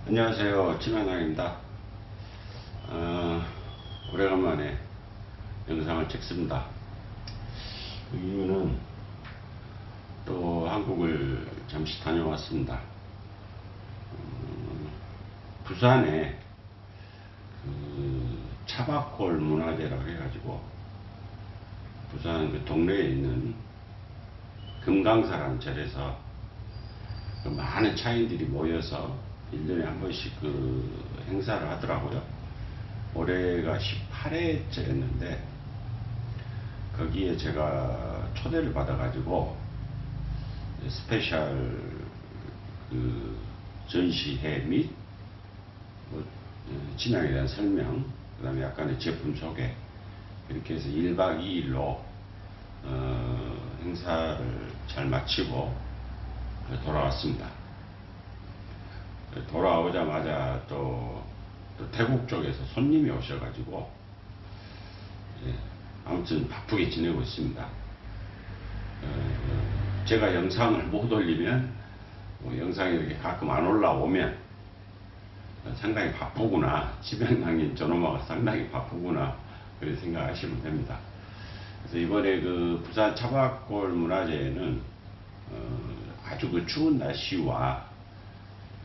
안녕하세요. 김현랑입니다. 오래간만에 영상을 찍습니다. 그 이유는 또 한국을 잠시 다녀왔습니다. 부산에 그 차박골 문화재라고 해가지고 부산 그 동네에 있는 금강사라는 절에서 그 많은 차인들이 모여서 1년에 한 번씩 그 행사를 하더라고요. 올해가 18회째였는데 거기에 제가 초대를 받아가지고 스페셜 그 전시회 및 뭐 진양에 대한 설명, 그 다음에 약간의 제품 소개, 이렇게 해서 1박 2일로 행사를 잘 마치고 돌아왔습니다. 돌아오자마자 또 태국 쪽에서 손님이 오셔가지고 아무튼 바쁘게 지내고 있습니다. 제가 영상을 못 올리면 영상이 이렇게 가끔 안 올라오면 상당히 바쁘구나, 지명강인 저놈아가 상당히 바쁘구나, 그렇게 생각하시면 됩니다. 그래서 이번에 그 부산 차박골 문화재에는 아주 그 추운 날씨와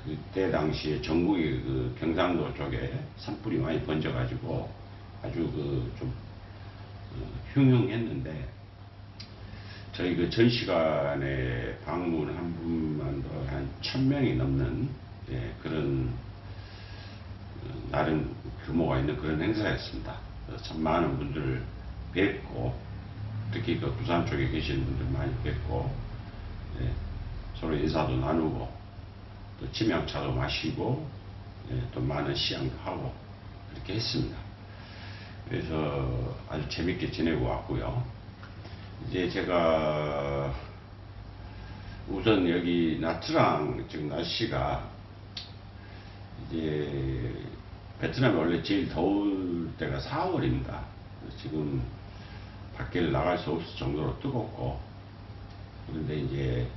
그때 당시에 전국의 그 경상도 쪽에 산불이 많이 번져가지고 아주 그 좀 흉흉했는데, 저희 그 전 시간에 방문한 분만도 한 1000명이 넘는 그런 나름 규모가 있는 그런 행사였습니다. 참 많은 분들을 뵙고, 특히 그 부산 쪽에 계시는 분들 많이 뵙고, 서로 인사도 나누고, 또 침향차도 마시고, 또 많은 시향도 하고 그렇게 했습니다. 그래서 아주 재밌게 지내고 왔고요. 이제 제가 우선 여기 나트랑 지금 날씨가 이제 베트남이 원래 제일 더울 때가 4월입니다. 지금 밖에 나갈 수 없을 정도로 뜨겁고, 그런데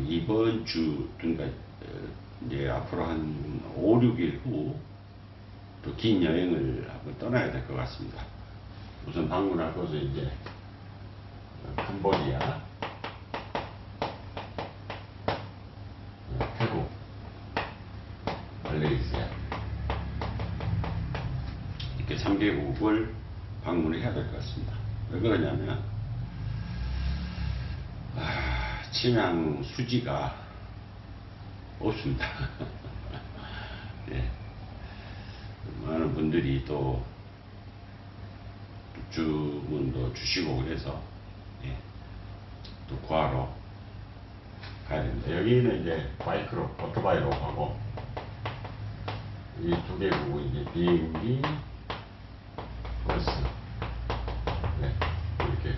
이번 주, 그러니까 이제 앞으로 한 5, 6일 후 또 긴 여행을 한번 떠나야 될 것 같습니다. 우선 방문할 곳은 이제 캄보디아, 태국, 말레이시아, 이렇게 3개국을 방문을 해야 될 것 같습니다. 왜 그러냐면 침향 수지가 없습니다. 많은 분들이 또 주문도 주시고 그래서 또 구하러 가야 됩니다. 여기는 이제 바이크로, 오토바이로 가고, 이 두 개국 이제 비행기, 버스, 이렇게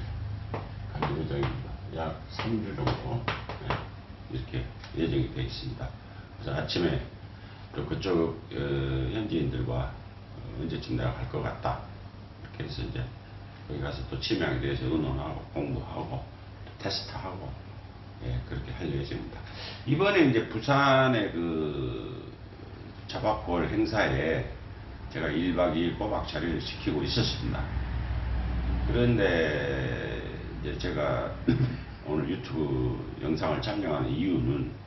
가는 예정입니다. 약 3주 정도 이렇게 예정이 되어 있습니다. 그래서 아침에 또 그쪽 현지인들과 언제쯤 내가 갈 것 같다, 이렇게 해서 이제 거기 가서 또 침향에 대해서 의논하고 공부하고 테스트하고 그렇게 할 예정입니다. 이번에 이제 부산의 그 차박골 행사에 제가 1박 2일 꼬박 자리를 지키고 있었습니다. 그런데 이제 제가 오늘 유튜브 영상을 촬영하는 이유는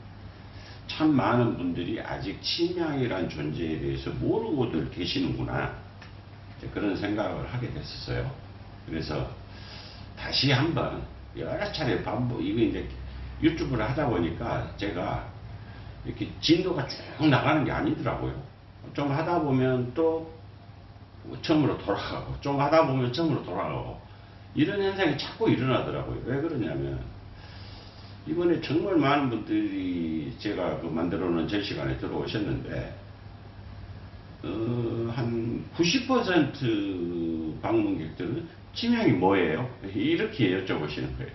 참 많은 분들이 아직 침향이란 존재에 대해서 모르고들 계시는구나, 그런 생각을 하게 됐었어요. 그래서 다시 한번 여러 차례 반복, 이거 이제 유튜브를 하다 보니까 제가 이렇게 진도가 쭉 나가는 게 아니더라고요. 좀 하다 보면 또 처음으로 돌아가고, 좀 하다 보면 처음으로 돌아가고, 이런 현상이 자꾸 일어나더라고요. 왜 그러냐면 이번에 정말 많은 분들이 제가 그 만들어 놓은 전시관에 들어오셨는데 한 90% 방문객들은 침향이 뭐예요? 이렇게 여쭤보시는 거예요.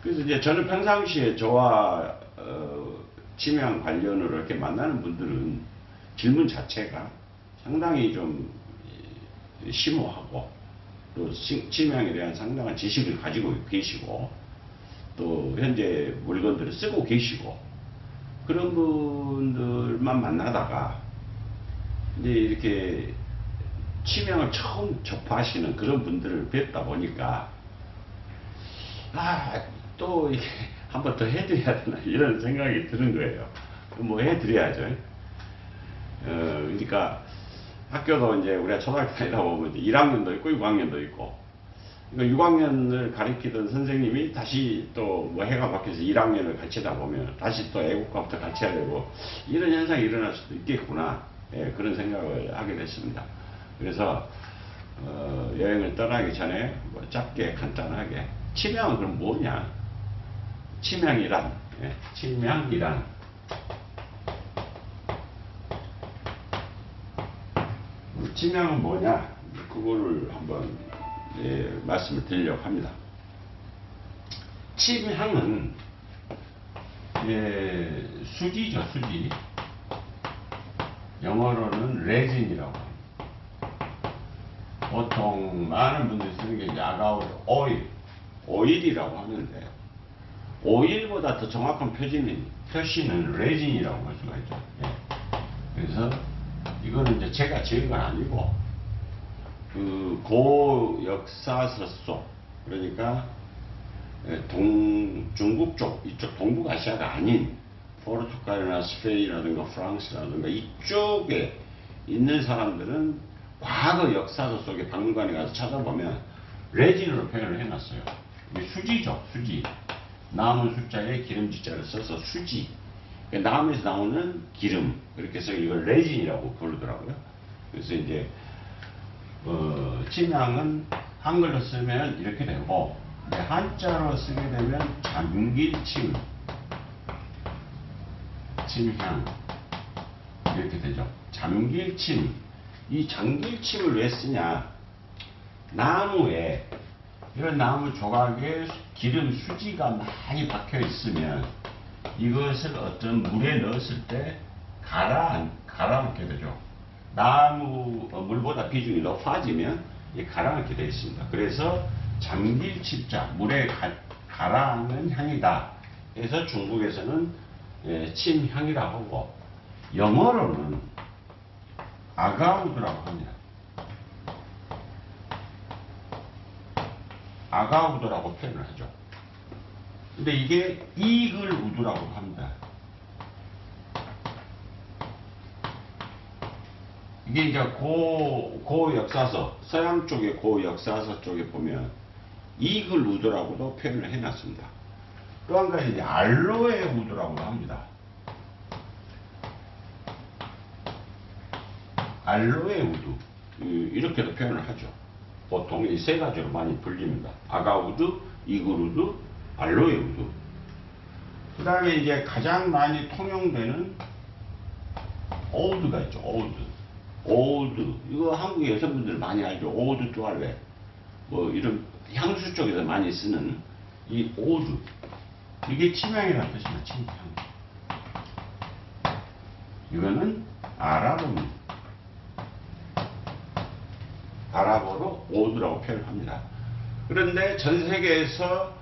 그래서 이제 저는 평상시에 저와 침향 관련으로 이렇게 만나는 분들은 질문 자체가 상당히 좀 심오하고, 또 침향에 대한 상당한 지식을 가지고 계시고, 또 현재 물건들을 쓰고 계시고, 그런 분들만 만나다가 이제 이렇게 치명을 처음 접하시는 그런 분들을 뵙다 보니까 또 이게 한 번 더 해드려야 되나 이런 생각이 드는 거예요. 뭐 해드려야죠. 그러니까 학교도 이제 우리가 초등학교 다니다 보면 이제 1학년도 있고 6학년도 있고, 6학년을 가르치던 선생님이 다시 또 뭐 해가 바뀌어서 1학년을 가르치다 보면 다시 또 애국가부터 가르쳐야 되고, 이런 현상이 일어날 수도 있겠구나. 예, 그런 생각을 하게 됐습니다. 그래서 여행을 떠나기 전에 뭐 짧게 간단하게, 치명은 그럼 뭐냐? 치명이란, 치명이란 치명은 뭐냐? 그거를 한번 말씀을 드리려고 합니다. 치명은 수지죠, 수지. 영어로는 레진이라고 합니다. 보통 많은 분들이 쓰는 게 이제 아가우드 오일이라고 하는데, 오일보다 더 정확한 표시는 레진이라고 할 수가 있죠. 그래서 이거는 이제 제가 지은 건 아니고, 그 고역사서 속, 그러니까 중국 쪽, 이쪽 동북아시아가 아닌 포르투갈이나 스페인이라든가 프랑스라든가 이쪽에 있는 사람들은 과거 역사서 속에 박물관에 가서 찾아보면 레진으로 표현을 해놨어요. 이게 수지죠, 수지. 나무 숫자에 기름지자를 써서 수지. 나무에서 나오는 기름. 그렇게 해서 이걸 레진이라고 부르더라고요. 그래서 이제 침향은 한글로 쓰면 이렇게 되고, 한자로 쓰게 되면 잠길침, 침향 이렇게 되죠. 잠길침. 이 잠길침을 왜 쓰냐? 나무에, 이런 나무 조각에 기름 수지가 많이 박혀 있으면 이것을 어떤 물에 넣었을 때 가라앉게 되죠. 나무 물보다 비중이 높아지면 가라앉게 되어 있습니다. 그래서 잠길침자, 물에 가라앉는 향이다. 그래서 중국에서는 침향이라고 하고, 영어로는 아가우드라고 합니다. 아가우드라고 표현을 하죠. 근데 이게 이글 우드라고 합니다. 이게 이제 고 역사서, 서양 쪽의 고 역사서 쪽에 보면 이글 우드라고도 표현을 해놨습니다. 또 한 가지 이제 알로에 우드라고 합니다. 알로에 우드, 이렇게도 표현을 하죠. 보통 이 세 가지로 많이 불립니다. 아가우드, 이글우드, 알로에 우드. 그 다음에 이제 가장 많이 통용되는 오우드가 있죠. 오우드. 이거 한국 여성분들 많이 알죠. 오우드 뚜알레. 뭐 이런 향수 쪽에서 많이 쓰는 이 오우드. 이게 침향이라는 뜻입니다. 침향. 이거는 아랍어로 오우드라고 표현합니다. 그런데 전 세계에서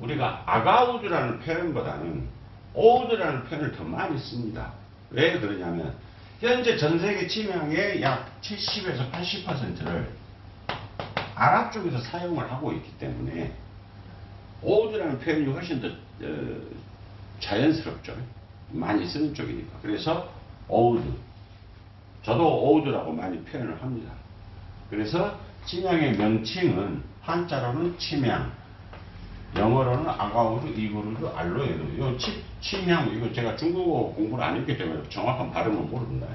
우리가 아가우드라는 표현보다는 오우드라는 표현을 더 많이 씁니다. 왜 그러냐면 현재 전 세계 침향의 약 70에서 80%를 아랍 쪽에서 사용을 하고 있기 때문에 오우드라는 표현이 훨씬 더 자연스럽죠. 많이 쓰는 쪽이니까. 그래서 오우드. 저도 오우드라고 많이 표현을 합니다. 그래서 침향의 명칭은 한자로는 침향, 영어로는 아가우드, 이글우드, 알로에우드. 이거 침향, 이거 제가 중국어 공부를 안 했기 때문에 정확한 발음을 모릅니다.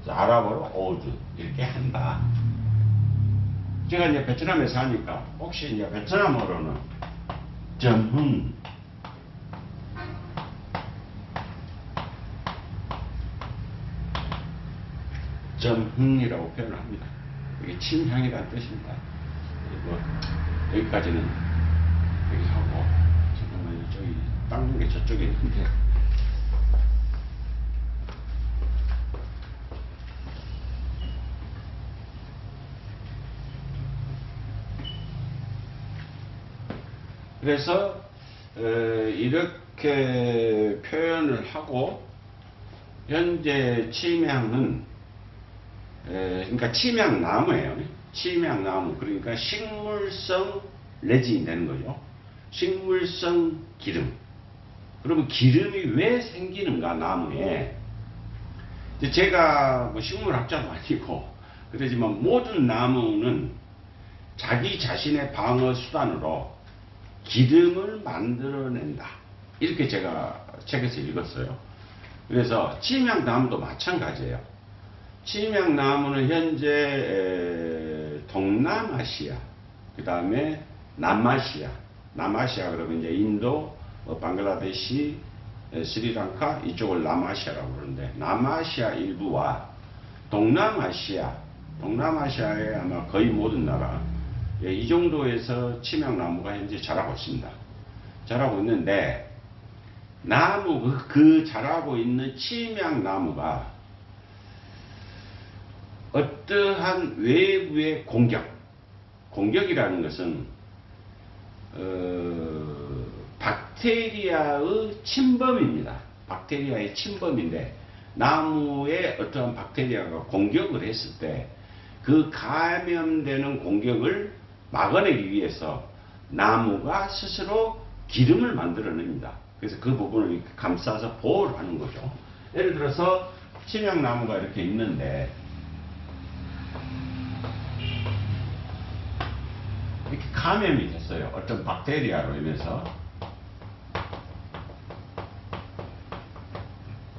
아랍어로 오우드 이렇게 한다. 제가 이제 베트남에 사니까 혹시 이제 베트남어로는 점흥, 점흥이라고 표현을 합니다. 이게 침향이라는 뜻입니다. 여기까지는 여기 하고, 잠깐만요. 저기 닦는 게 저쪽에 있는데. 그래서 이렇게 표현을 하고, 현재 침향은 그러니까 침향나무예요. 침향나무 그러니까 식물성 레진이 되는 거죠. 식물성 기름. 그러면 기름이 왜 생기는가 나무에? 제가 뭐 식물학자도 아니고 그러지만 모든 나무는 자기 자신의 방어 수단으로 기름을 만들어낸다. 이렇게 제가 책에서 읽었어요. 그래서 침향나무도 마찬가지예요. 침향나무는 현재 동남아시아, 그 다음에 남아시아 그러면 이제 인도, 방글라데시, 스리랑카 이쪽을 남아시아라고 그러는데 남아시아 일부와 동남아시아의 아마 거의 모든 나라 이 정도에서 침향나무가 현재 자라고 있습니다. 자라고 있는데 나무 그 자라고 있는 침향나무가 어떠한 외부의 공격이라는 것은 박테리아의 침범입니다. 박테리아의 침범인데 나무에 어떠한 박테리아가 공격을 했을 때 그 감염되는 공격을 막아내기 위해서 나무가 스스로 기름을 만들어냅니다. 그래서 그 부분을 이렇게 감싸서 보호를 하는 거죠. 예를 들어서 침향나무가 이렇게 있는데 이렇게 감염이 됐어요. 어떤 박테리아로 인해서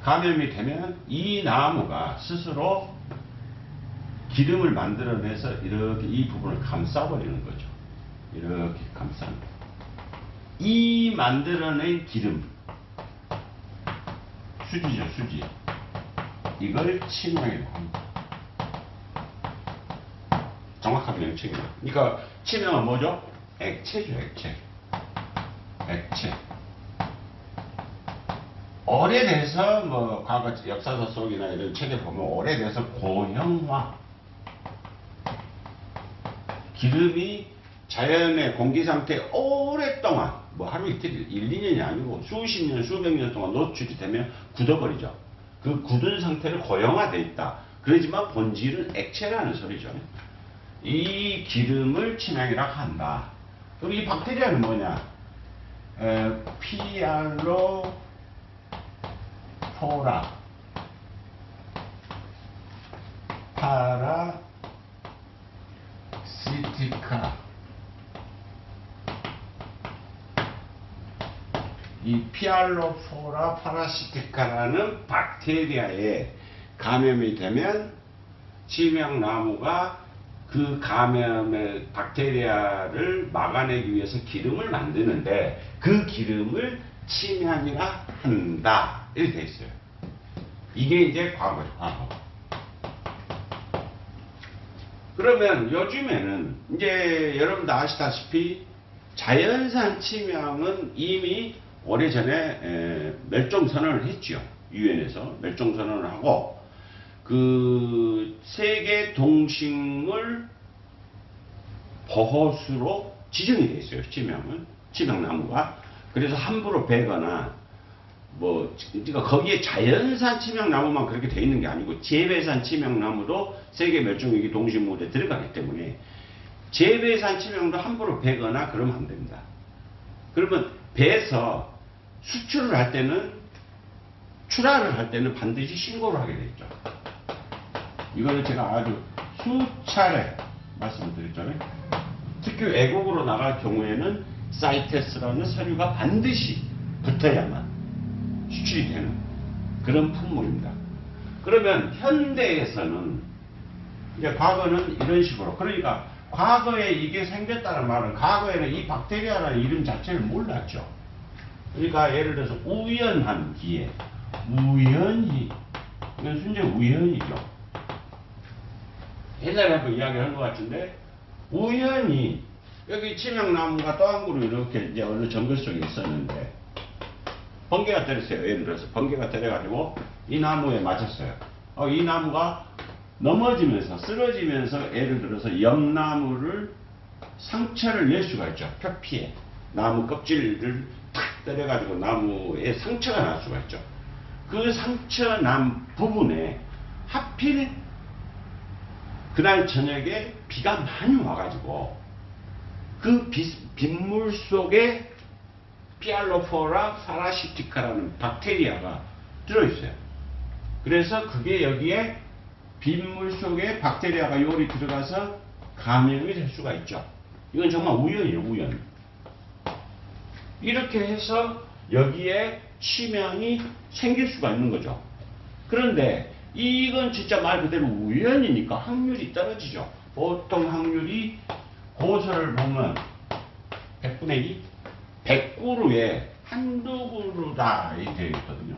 감염이 되면 이 나무가 스스로 기름을 만들어내서 이렇게 이 부분을 감싸버리는 거죠. 이렇게 감쌉니다. 이 만들어낸 기름, 수지죠, 수지. 이걸 침향이라고 합니다. 정확하게 명칭이에요. 그러니까 침향은 뭐죠? 액체죠, 액체. 오래돼서 뭐 과거 역사서 속이나 이런 책에 보면 오래돼서 고형화, 기름이 자연의 공기 상태에 오랫동안 뭐 하루 이틀 1, 2년이 아니고 수십 년 수백 년 동안 노출이 되면 굳어버리죠. 그 굳은 상태를 고형화되어 있다. 그러지만 본질은 액체라는 소리죠. 이 기름을 침향이라고 한다. 그럼 이 박테리아는 뭐냐? 피알로포라 파라시티카. 이 피알로포라 파라시티카라는 박테리아에 감염이 되면 침향나무가 그 감염의 박테리아를 막아내기 위해서 기름을 만드는데 그 기름을 침향이라 한다. 이렇게 돼 있어요. 이게 이제 과거죠, 과거. 그러면 요즘에는 이제 여러분도 아시다시피 자연산 침향은 이미 오래전에 멸종선언을 했죠. 유엔에서 멸종선언을 하고 그 세계 동식물 보호수로 지정이 되어 있어요. 침향나무가. 그래서 함부로 베거나 뭐 그러니까 거기에 자연산 침향나무만 그렇게 되어 있는 게 아니고 재배산 침향나무도 세계 멸종위기 동식물에 들어가기 때문에 재배산 침향도 함부로 베거나 그러면 안 됩니다. 그러면 베서 수출을 할 때는 출하를 할 때는 반드시 신고를 하게 되어 있죠. 이거는 제가 아주 수차례 말씀을 드렸잖아요. 특히 외국으로 나갈 경우에는 사이테스라는 서류가 반드시 붙어야만 수출이 되는 그런 품목입니다. 그러면 현대에서는 이제 과거는 이런 식으로, 그러니까 과거에 이게 생겼다는 말은 과거에는 이 박테리아라는 이름 자체를 몰랐죠. 그러니까 예를 들어서 우연한 기회, 우연히, 이건 순전히 우연이죠. 옛날에 한번 이야기를 한 것 같은데 우연히 여기 침향나무가 또 한 그루 이렇게 이제 어느 정글 속에 있었는데 번개가 때렸어요. 예를 들어서 번개가 때려가지고 이 나무에 맞았어요. 이 나무가 넘어지면서 쓰러지면서 예를 들어서 옆나무를 상처를 낼 수가 있죠. 표피에 나무 껍질을 탁 때려가지고 나무에 상처가 날 수가 있죠. 그 상처 난 부분에 하필 그날 저녁에 비가 많이 와가지고 그 빗물 속에 피알로포라 파라시티카라는 박테리아가 들어있어요. 그래서 그게 여기에 빗물 속에 박테리아가 요리 들어가서 감염이 될 수가 있죠. 이건 정말 우연이에요, 우연. 이렇게 해서 여기에 치명이 생길 수가 있는 거죠. 그런데 이건 진짜 말 그대로 우연이니까 확률이 떨어지죠. 보통 확률이 고서를 보면 100분의 2? 100그루에 한두 그루다 이렇게 되어 있거든요.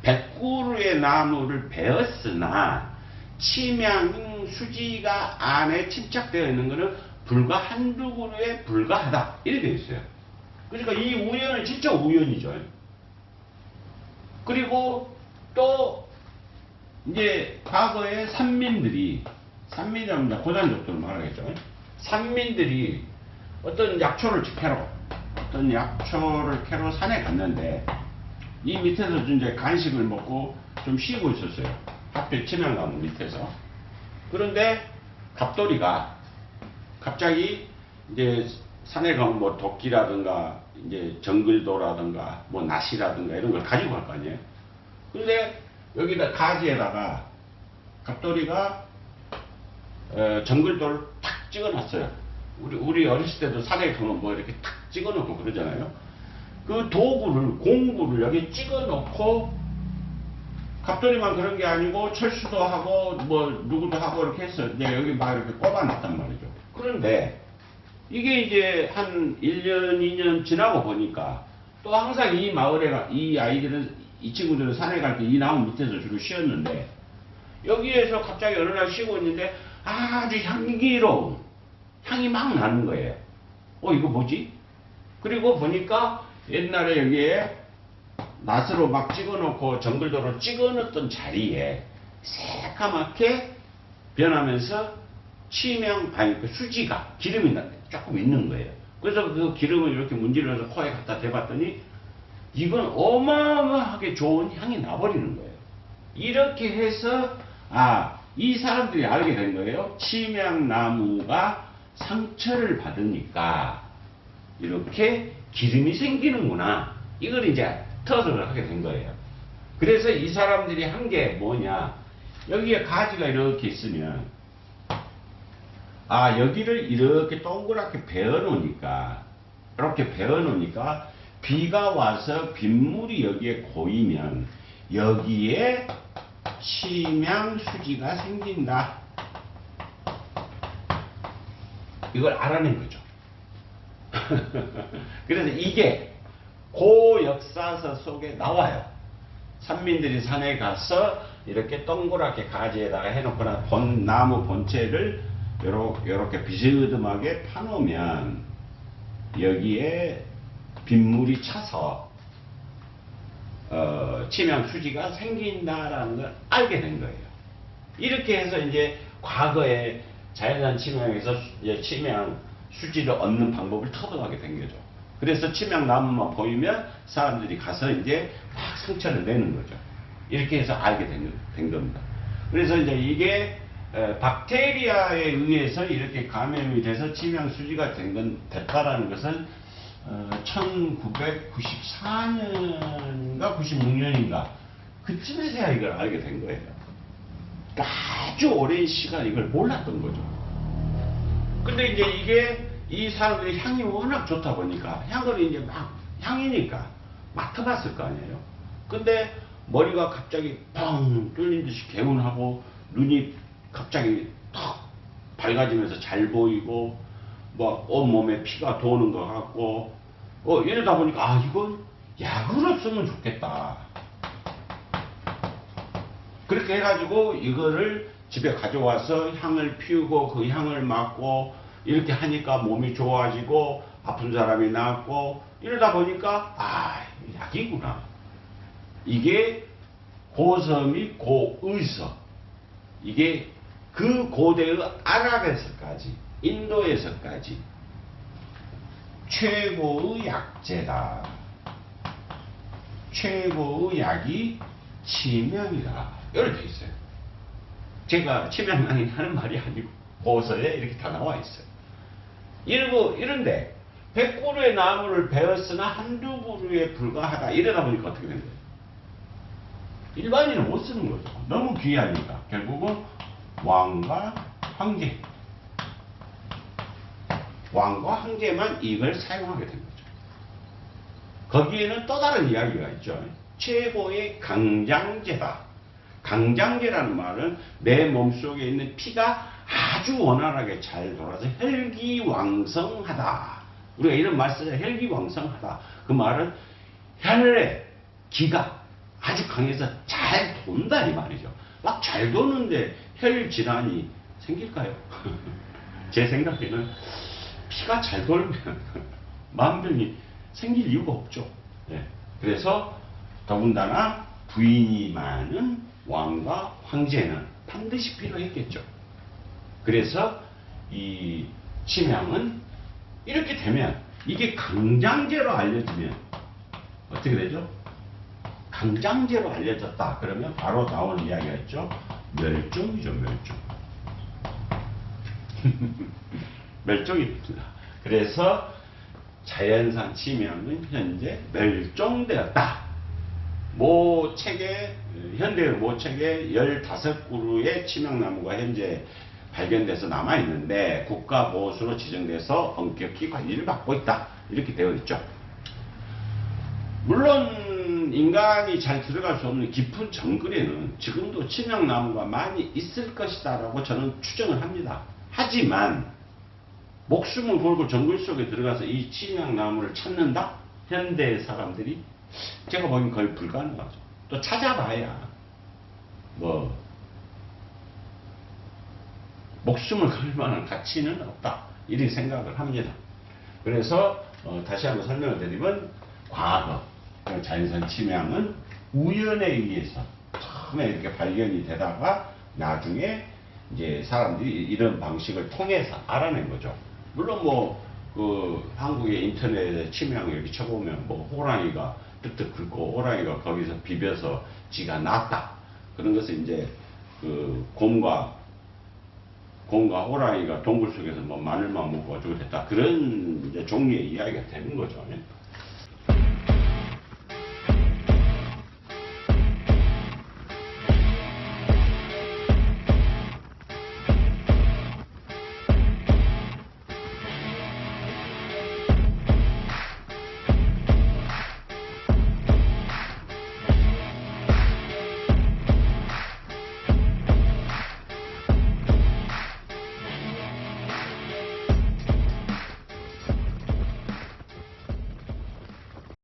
100그루의 나무를 베었으나 치명 수지가 안에 침착되어 있는 것은 불과 한두 그루에 불과하다 이렇게 되어 있어요. 그러니까 이 우연은 진짜 우연이죠. 그리고 또 이제 과거에 산민이랍니다. 고단족들을 말하겠죠. 산민들이 어떤 약초를 캐러 산에 갔는데 이 밑에서 이제 간식을 먹고 좀 쉬고 있었어요. 하필 치명나무 밑에서. 그런데 갑돌이가 갑자기 이제 산에 가면 뭐 도끼라든가 이제 정글도라든가 뭐 낫이라든가 이런 걸 가지고 갈 거 아니에요. 근데 여기다 가지에다가 갑돌이가 정글도를 탁 찍어놨어요. 우리 어렸을 때도 산에 가면 뭐 이렇게 탁 찍어놓고 그러잖아요. 그 공구를 여기 찍어놓고 갑돌이만 그런 게 아니고 철수도 하고 뭐 누구도 하고 이렇게 했어. 이제 여기 막 이렇게 꼽아놨단 말이죠. 그런데 이게 이제 한 1년, 2년 지나고 보니까 또 항상 이 마을에 이 친구들은 산에 갈 때 이 나무 밑에서 주로 쉬었는데 여기에서 갑자기 어느 날 쉬고 있는데 아주 향기로운 향이 막 나는 거예요. 이거 뭐지? 그리고 보니까 옛날에 여기에 낫으로 막 찍어놓고 정글도로 찍어놓던 자리에 새까맣게 변하면서 그 수지가 기름이 조금 있는 거예요. 그래서 그 기름을 이렇게 문질러서 코에 갖다 대봤더니 이건 어마어마하게 좋은 향이 나버리는 거예요. 이렇게 해서 이 사람들이 알게 된 거예요. 치명나무가 상처를 받으니까 이렇게 기름이 생기는구나. 이걸 이제 터득을 하게 된 거예요. 그래서 이 사람들이 한 게 뭐냐. 여기에 가지가 이렇게 있으면 여기를 이렇게 동그랗게 베어놓으니까 비가 와서 빗물이 여기에 고이면 여기에 치명수지가 생긴다. 이걸 알아낸 거죠. 그래서 이게 고역사서 속에 나와요. 산민들이 산에 가서 이렇게 동그랗게 가지에다가 해놓거나 나무 본체를 요렇게 비스듬하게 파놓으면 여기에 빗물이 차서 치명수지가 생긴다라는 걸 알게 된 거예요. 이렇게 해서 이제 과거에 자연산 치명에서 치명수지를 얻는 방법을 터득하게 된 거죠. 그래서 치명나무만 보이면 사람들이 가서 이제 막 상처를 내는 거죠. 이렇게 해서 알게 된 겁니다. 그래서 이제 이게 박테리아에 의해서 이렇게 감염이 돼서 치명수지가 됐다라는 것은 1994년인가 96년인가 그쯤에서야 이걸 알게 된 거예요. 그러니까 아주 오랜 시간 이걸 몰랐던 거죠. 근데 이제 이게 이 사람들이 향이 워낙 좋다 보니까 향을 이제 막 향이니까 맡아봤을 거 아니에요. 근데 머리가 갑자기 펑 뚫린 듯이 개운하고 눈이 갑자기 탁 밝아지면서 잘 보이고 뭐 온몸에 피가 도는 것 같고 이러다 보니까 이건 약으로 쓰면 좋겠다. 그렇게 해가지고 이거를 집에 가져와서 향을 피우고 그 향을 맡고 이렇게 하니까 몸이 좋아지고 아픈 사람이 낫고 이러다 보니까 약이구나. 이게 고섬이 고의서. 이게 그 고대의 아랍에서까지 인도에서까지 최고의 약재다. 최고의 약이 치명이다. 이렇게 돼 있어요. 제가 치명약이 하는 말이 아니고 보서에 이렇게 다 나와 있어요. 이런데 100그루의 나무를 베었으나 한두 그루에 불과하다. 이러다 보니까 어떻게 된 거예요? 일반인은 못 쓰는 거죠. 너무 귀하니까. 결국은 왕과 황제. 왕과 황제만 이걸 사용하게 된 거죠. 거기에는 또 다른 이야기가 있죠. 최고의 강장제다. 강장제라는 말은 내 몸속에 있는 피가 아주 원활하게 잘 돌아서 혈기왕성하다. 우리가 이런 말 쓰죠. 혈기왕성하다. 그 말은 혈의 기가 아주 강해서 잘 돈다 이 말이죠. 막 잘 도는데 혈질환이 생길까요? 제 생각에는 피가 잘 돌면 만병이 생길 이유가 없죠. 네. 그래서 더군다나 부인이 많은 왕과 황제는 반드시 필요했겠죠. 그래서 이 치명은 이렇게 되면 이게 강장제로 알려지면 어떻게 되죠? 강장제로 알려졌다. 그러면 바로 나오는 이야기가 있죠. 멸종이죠, 멸종. 멸종입니다. 그래서 자연산 치명은 현재 멸종되었다. 모책에 현대 모책에 15그루의 치명나무가 현재 발견돼서 남아있는데 국가보호수로 지정돼서 엄격히 관리를 받고 있다. 이렇게 되어 있죠. 물론 인간이 잘 들어갈 수 없는 깊은 정글에는 지금도 치명나무가 많이 있을 것이다 라고 저는 추정을 합니다. 하지만 목숨을 걸고 정글 속에 들어가서 이 치명나무를 찾는다? 현대 사람들이 제가 보기엔 거의 불가능하죠. 또 찾아봐야 뭐 목숨을 걸 만한 가치는 없다. 이렇게 생각을 합니다. 그래서 다시 한번 설명을 드리면 과거 자연산 치명은 우연에 의해서 처음에 이렇게 발견이 되다가 나중에 이제 사람들이 이런 방식을 통해서 알아낸 거죠. 물론 그 한국의 인터넷에 치명을 이렇게 쳐보면 호랑이가 뜩뜩 긁고 호랑이가 거기서 비벼서 지가 낫다. 그런 것을 이제 그 곰과 호랑이가 동굴 속에서 마늘만 먹고 어쩌고 됐다. 그런 이제 종류의 이야기가 되는 거죠.